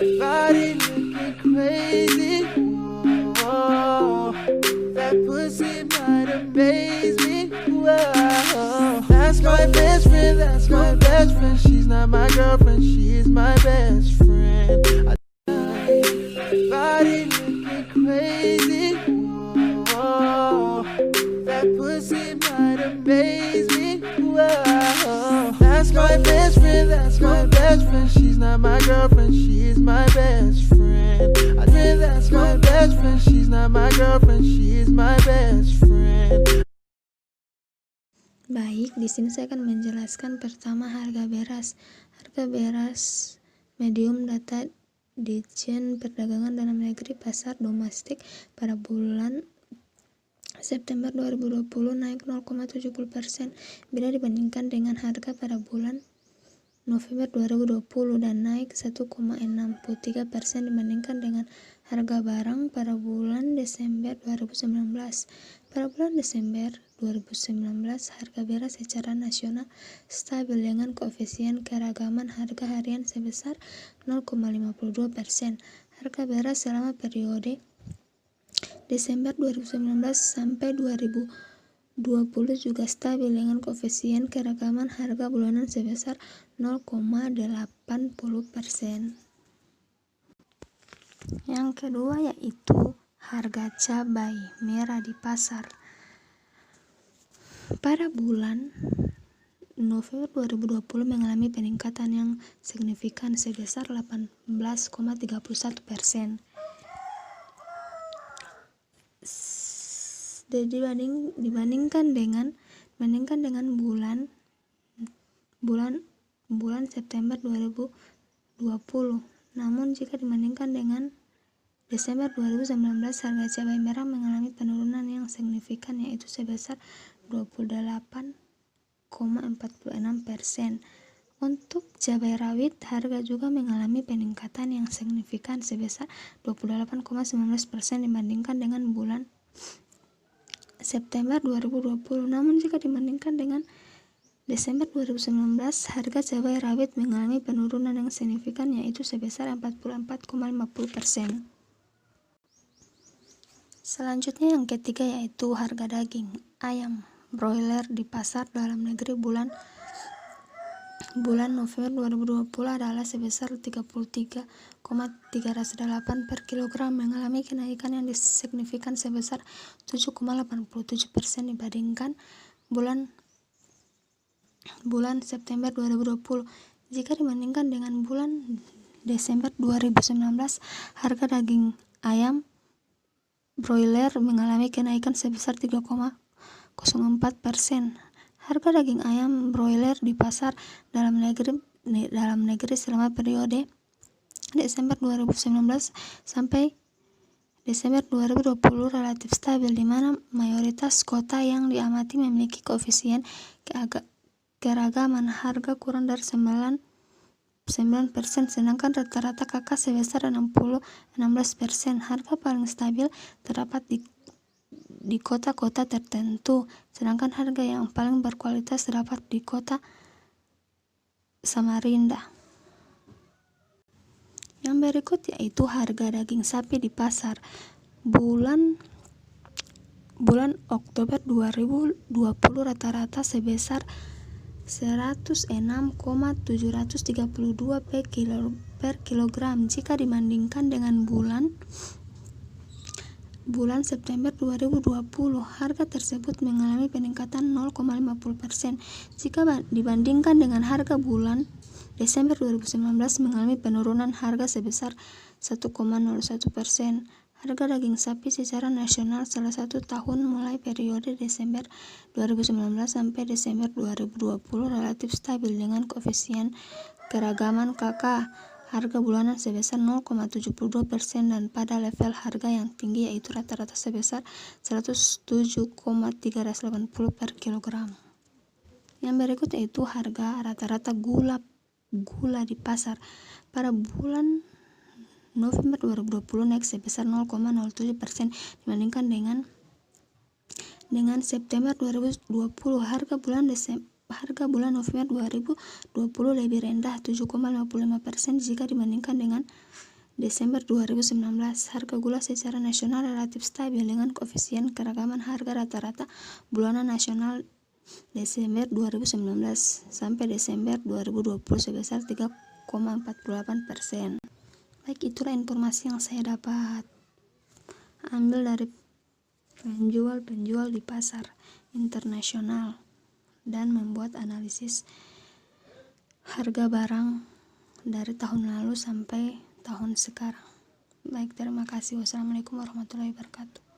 Body looking crazy. Whoa, that pussy might amaze me. Whoa, that's my best friend. That's my best friend. She's not my girlfriend. She's my best friend. Body looking crazy. Whoa, that pussy might amaze me. Whoa, that's my best friend. That's my best friend. She's not my girlfriend. She's my best friend. That's my best friend. She's not my girlfriend. She's my best friend. Baik, di sini saya akan menjelaskan pertama harga beras. Harga beras medium data Ditjen Perdagangan Dalam Negeri Pasar Domestik pada bulan September 2020 naik 0,70% bila dibandingkan dengan harga pada bulan November 2020 dan naik 1,63% dibandingkan dengan harga barang pada bulan Desember 2019. Pada bulan Desember 2019, harga beras secara nasional stabil dengan koefisien keragaman harga harian sebesar 0,52%. Harga beras selama periode Desember 2019 sampai 2020 juga stabil dengan koefisien keragaman harga bulanan sebesar 0,80%. Yang kedua yaitu harga cabai merah di pasar. Pada bulan November 2020 mengalami peningkatan yang signifikan sebesar 18,31%. Dibandingkan dengan bulan September 2020. Namun jika dibandingkan dengan Desember 2019, harga cabai merah mengalami penurunan yang signifikan yaitu sebesar 28,46%. Untuk cabai rawit, harga juga mengalami peningkatan yang signifikan sebesar 28,19% dibandingkan dengan bulan September 2020. Namun jika dibandingkan dengan Desember 2019, harga cabai rawit mengalami penurunan yang signifikan yaitu sebesar 44,50%. Selanjutnya yang ketiga yaitu harga daging ayam broiler di pasar dalam negeri bulan November 2020 adalah sebesar 33,308 per kilogram, mengalami kenaikan yang signifikan sebesar 7,87% dibandingkan bulan September 2020. Jika dibandingkan dengan bulan Desember 2019, harga daging ayam broiler mengalami kenaikan sebesar 3,04%. Harga daging ayam broiler di pasar dalam negeri selama periode Desember 2019 sampai Desember 2020 relatif stabil, di mana mayoritas kota yang diamati memiliki koefisien keragaman harga kurang dari 9%, sedangkan rata-rata KK sebesar 16%. Harga paling stabil terdapat di kota-kota tertentu, sedangkan harga yang paling berkualitas terdapat di kota Samarinda. Yang berikut yaitu harga daging sapi di pasar. Bulan Oktober 2020 rata-rata sebesar 106,732 per kilogram. Jika dibandingkan dengan bulan September 2020, harga tersebut mengalami peningkatan 0,50%. Jika dibandingkan dengan harga bulan Desember 2019 mengalami penurunan harga sebesar 1,01%. Harga daging sapi secara nasional salah satu tahun mulai periode Desember 2019 sampai Desember 2020 relatif stabil dengan koefisien keragaman KK harga bulanan sebesar 0,72% dan pada level harga yang tinggi yaitu rata-rata sebesar 107,380 per kilogram. Yang berikut yaitu harga rata-rata gula di pasar. Pada bulan November 2020 naik sebesar 0,07% dibandingkan dengan September 2020. Harga bulan November 2020 lebih rendah 7,55% jika dibandingkan dengan Desember 2019, harga gula secara nasional relatif stabil dengan koefisien keragaman harga rata-rata bulanan nasional Desember 2019 sampai Desember 2020 sebesar 3,48%. Baik, itulah informasi yang saya dapat ambil dari penjual-penjual di pasar internasional dan membuat analisis harga barang dari tahun lalu sampai tahun sekarang. Baik, terima kasih. Wassalamualaikum warahmatullahi wabarakatuh.